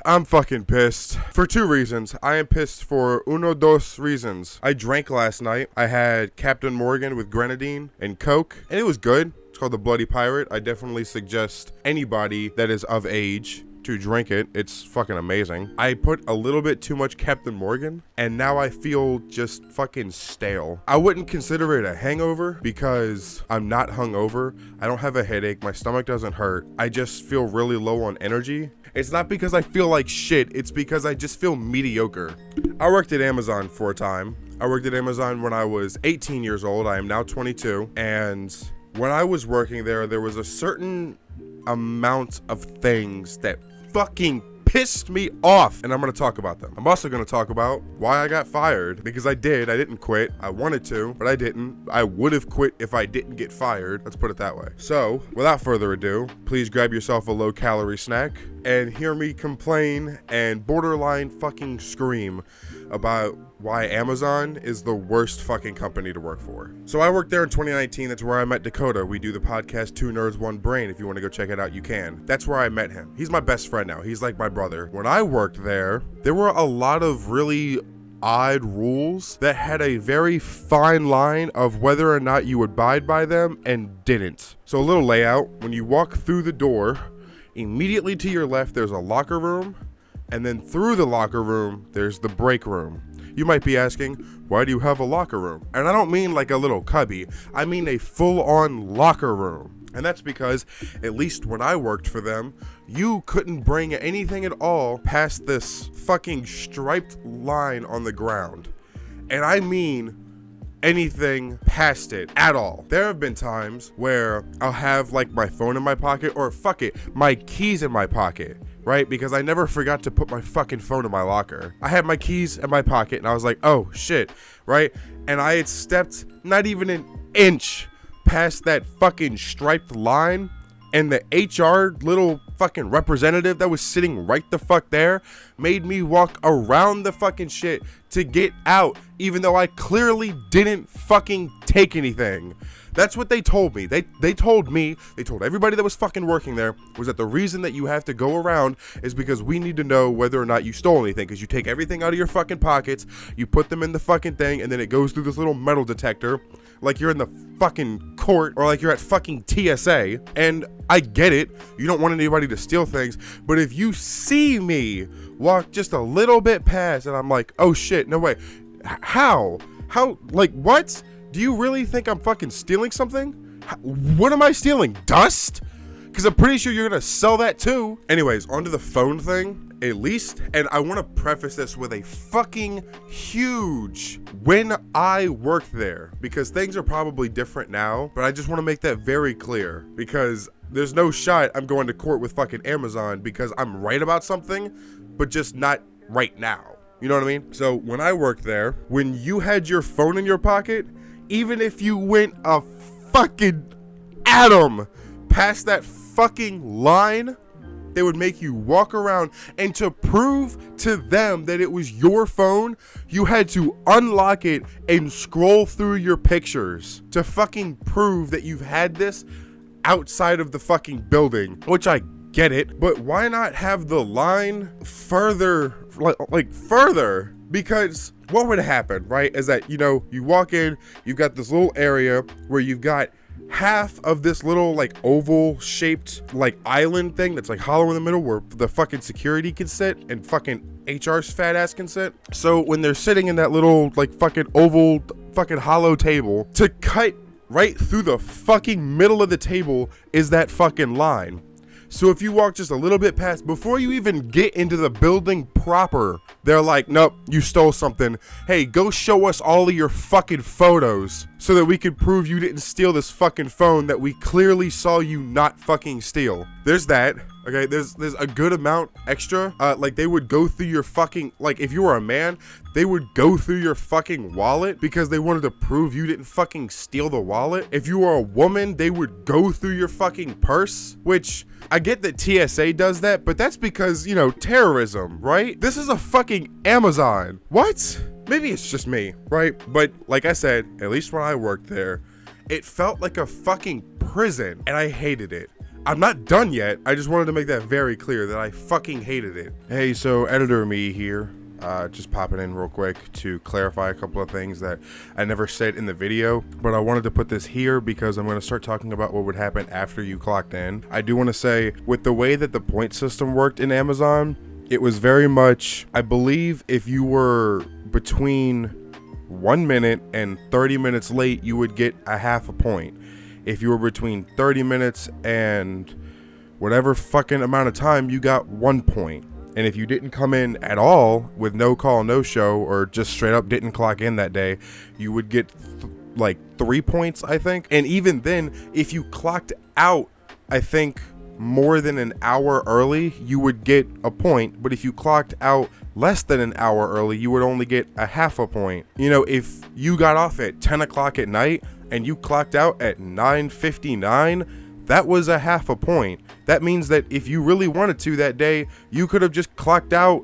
I'm fucking pissed. For 2 reasons. I am pissed for dos reasons. I drank last night. I had Captain Morgan with grenadine and Coke, and it was good. It's called the Bloody Pirate. I definitely suggest anybody that is of age to drink it. It's fucking amazing. I put a little bit too much Captain Morgan, and now I feel just fucking stale. I wouldn't consider it a hangover because I'm not hungover. I don't have a headache. My stomach doesn't hurt. I just feel really low on energy. It's not because I feel like shit. It's because I just feel mediocre. I worked at Amazon for a time. I worked at Amazon when I was 18 years old. I am now 22. And when I was working there, there was a certain amount of things that fucking pissed me off, and I'm gonna talk about them. I'm also gonna talk about why I got fired, because I didn't quit. I wanted to, but I didn't. I would have quit if I didn't get fired. Let's put it that way. So, without further ado, please grab yourself a low-calorie snack and hear me complain and borderline fucking scream about why Amazon is the worst fucking company to work for. So I worked there in 2019. That's where I met Dakota. We do the podcast 2 Nerds 1 Brain. If you want to go check it out, you can. That's where I met him. He's my best friend now. He's like my brother. When I worked there were a lot of really odd rules that had a very fine line of whether or not you abide by them and didn't. So a little layout. When you walk through the door, immediately to your left, there's a locker room. And then through the locker room, there's the break room. You might be asking, why do you have a locker room? And I don't mean like a little cubby. I mean a full-on locker room. And that's because, at least when I worked for them, you couldn't bring anything at all past this fucking striped line on the ground. And I mean anything past it at all. There have been times where I'll have like my phone in my pocket, or fuck it, my keys in my pocket, right? Because I never forgot to put my fucking phone in my locker. I had my keys in my pocket and I was like, oh shit, right? And I had stepped not even an inch past that fucking striped line, and the HR little fucking representative that was sitting right the fuck there made me walk around the fucking shit to get out, even though I clearly didn't fucking take anything. That's what they told me. They told everybody that was fucking working there, was that the reason that you have to go around is because we need to know whether or not you stole anything, because you take everything out of your fucking pockets, you put them in the fucking thing, and then it goes through this little metal detector like you're in the fucking court, or like you're at fucking TSA. And I get it, you don't want anybody to steal things, but if you see me walk just a little bit past and I'm like, oh shit, no way, how, like, what? Do you really think I'm fucking stealing something? What am I stealing? Dust? Because I'm pretty sure you're gonna sell that too. Anyways, onto the phone thing. At least, and I want to preface this with a fucking huge, when I worked there, because things are probably different now, but I just want to make that very clear, because there's no shot I'm going to court with fucking Amazon because I'm right about something, but just not right now. You know what I mean? So when I worked there, when you had your phone in your pocket, even if you went a fucking atom past that fucking line, they would make you walk around, and to prove to them that it was your phone, you had to unlock it and scroll through your pictures to fucking prove that you've had this outside of the fucking building, which I get it, but why not have the line further, like further? Because what would happen, right, is that, you know, you walk in, you've got this little area where you've got half of this little like oval shaped like island thing that's like hollow in the middle where the fucking security can sit and fucking HR's fat ass can sit. So when they're sitting in that little like fucking oval fucking hollow table, to cut right through the fucking middle of the table is that fucking line. So if you walk just a little bit past, before you even get into the building proper, they're like, nope, you stole something. Hey, go show us all of your fucking photos so that we can prove you didn't steal this fucking phone that we clearly saw you not fucking steal. There's that. Okay, there's a good amount extra. Like they would go through your fucking, like if you were a man, they would go through your fucking wallet because they wanted to prove you didn't fucking steal the wallet. If you were a woman, they would go through your fucking purse, which I get that TSA does that, but that's because, you know, terrorism, right? This is a fucking Amazon. What? Maybe it's just me, right? But like I said, at least when I worked there, it felt like a fucking prison, and I hated it. I'm not done yet. I just wanted to make that very clear that I fucking hated it. Hey, so editor me here. Just popping in real quick to clarify a couple of things that I never said in the video, but I wanted to put this here because I'm going to start talking about what would happen after you clocked in. I do want to say, with the way that the point system worked in Amazon, it was very much, I believe if you were between 1 minute and 30 minutes late, you would get a half a point. If you were between 30 minutes and whatever fucking amount of time, you got 1 point. And if you didn't come in at all with no call, no show, or just straight up didn't clock in that day, you would get like 3 points, I think. And even then, if you clocked out, I think more than an hour early, you would get a point. But if you clocked out less than an hour early, you would only get a half a point. You know, if you got off at 10 o'clock at night and you clocked out at 9:59, that was a half a point. That means that if you really wanted to that day, you could have just clocked out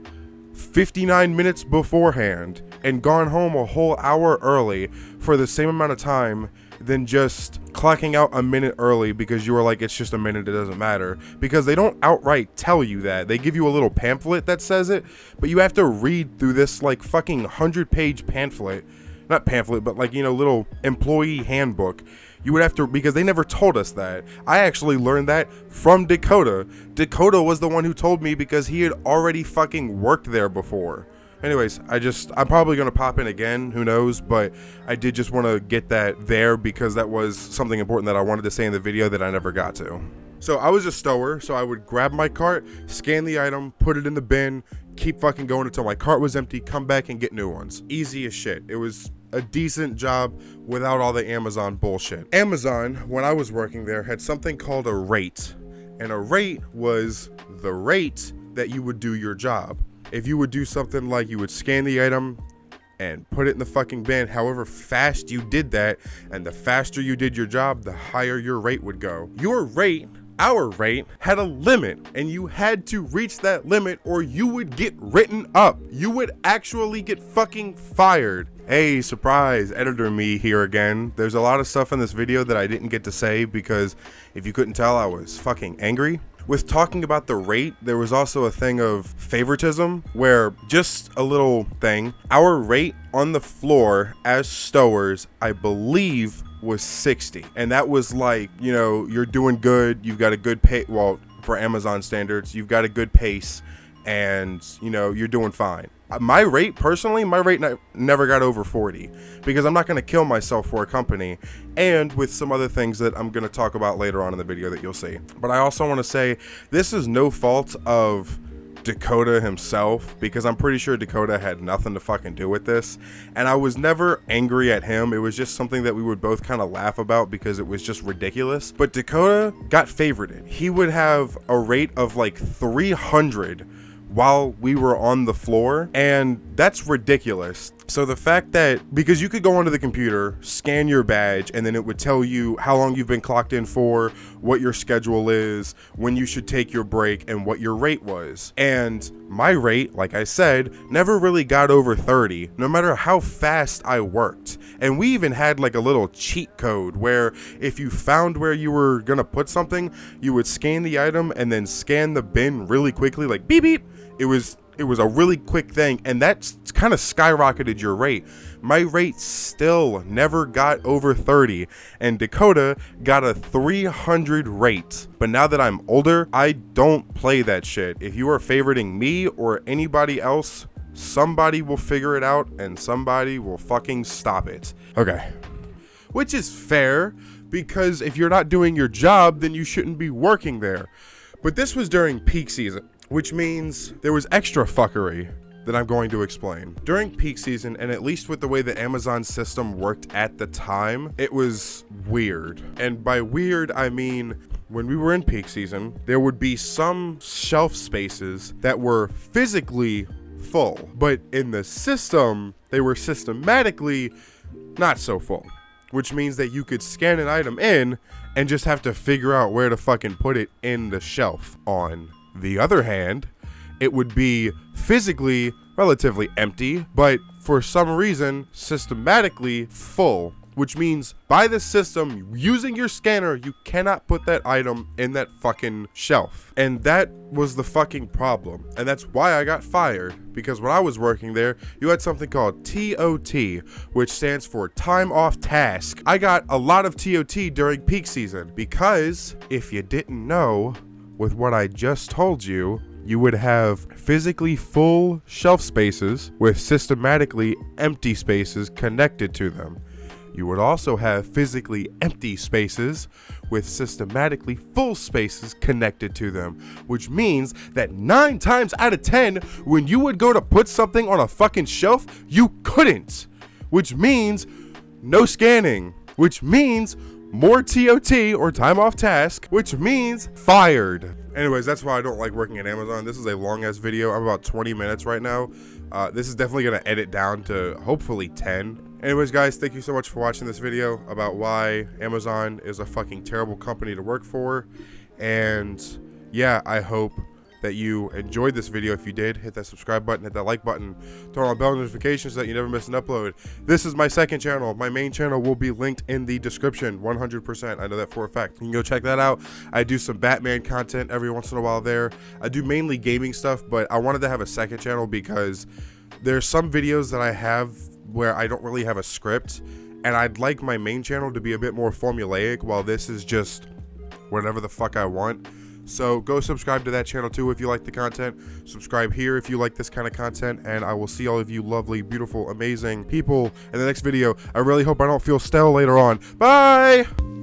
59 minutes beforehand and gone home a whole hour early for the same amount of time than just clocking out a minute early because you were like, it's just a minute, it doesn't matter. Because they don't outright tell you that. They give you a little pamphlet that says it, but you have to read through this like fucking 100-page pamphlet. Not pamphlet, but like, you know, little employee handbook. You would have to, because they never told us that. I actually learned that from Dakota. Dakota was the one who told me because he had already fucking worked there before. Anyways, I'm probably going to pop in again, who knows, but I did just want to get that there because that was something important that I wanted to say in the video that I never got to. So I was a stower, so I would grab my cart, scan the item, put it in the bin, keep fucking going until my cart was empty, come back and get new ones. Easy as shit. It was a decent job without all the Amazon bullshit. Amazon, when I was working there, had something called a rate. And a rate was the rate that you would do your job. If you would do something like you would scan the item and put it in the fucking bin, however fast you did that, and the faster you did your job, the higher your rate would go. Your rate, our rate, had a limit, and you had to reach that limit or you would get written up. You would actually get fucking fired. Hey, surprise, editor me here again. There's a lot of stuff in this video that I didn't get to say because if you couldn't tell, I was fucking angry. With talking about the rate, there was also a thing of favoritism where, just a little thing, our rate on the floor as stowers, I believe, was 60. And that was like, you know, you're doing good, you've got a good pay, well, for Amazon standards, you've got a good pace, and, you know, you're doing fine. My rate, personally, my rate never got over 40 because I'm not going to kill myself for a company, and with some other things that I'm going to talk about later on in the video that you'll see. But I also want to say this is no fault of Dakota himself, because I'm pretty sure Dakota had nothing to fucking do with this, and I was never angry at him. It was just something that we would both kind of laugh about because it was just ridiculous. But Dakota got favorited. He would have a rate of like 300 while we were on the floor, and that's ridiculous. So the fact that, because you could go onto the computer, scan your badge, and then it would tell you how long you've been clocked in for, what your schedule is, when you should take your break, and what your rate was. And my rate, like I said, never really got over 30, no matter how fast I worked. And we even had like a little cheat code where if you found where you were gonna put something, you would scan the item and then scan the bin really quickly, like beep beep. It was a really quick thing, and that's kind of skyrocketed your rate. My rate still never got over 30, and Dakota got a 300 rate. But now that I'm older, I don't play that shit. If you are favoriting me or anybody else, somebody will figure it out and somebody will fucking stop it. Okay. Which is fair, because if you're not doing your job, then you shouldn't be working there. But this was during peak season, which means there was extra fuckery that I'm going to explain. During peak season, and at least with the way the Amazon system worked at the time, it was weird. And by weird, I mean, when we were in peak season, there would be some shelf spaces that were physically full, but in the system, they were systematically not so full, which means that you could scan an item in and just have to figure out where to fucking put it in the shelf. On the other hand, it would be physically relatively empty, but for some reason systematically full, which means by the system using your scanner, you cannot put that item in that fucking shelf. And that was the fucking problem. And that's why I got fired, because when I was working there, you had something called TOT, which stands for time off task. I got a lot of TOT during peak season because if you didn't know, with what I just told you, you would have physically full shelf spaces with systematically empty spaces connected to them. You would also have physically empty spaces with systematically full spaces connected to them, which means that 9 times out of 10, when you would go to put something on a fucking shelf, you couldn't, which means no scanning, which means more TOT or time off task, which means fired. Anyways, that's why I don't like working at Amazon. This is a long ass video. I'm about 20 minutes right now. This is definitely gonna edit down to hopefully 10. Anyways, guys, thank you so much for watching this video about why Amazon is a fucking terrible company to work for. And yeah, I hope that you enjoyed this video. If you did, hit that subscribe button, hit that like button, turn on bell notifications so that you never miss an upload. This is my second channel. My main channel will be linked in the description 100%. I know that for a fact. You can go check that out. I do some Batman content every once in a while there. I do mainly gaming stuff, but I wanted to have a second channel because there's some videos that I have where I don't really have a script, and I'd like my main channel to be a bit more formulaic, while this is just whatever the fuck I want. So go subscribe to that channel too if you like the content. Subscribe here if you like this kind of content, and I will see all of you lovely, beautiful, amazing people in the next video. I really hope I don't feel stale later on. Bye!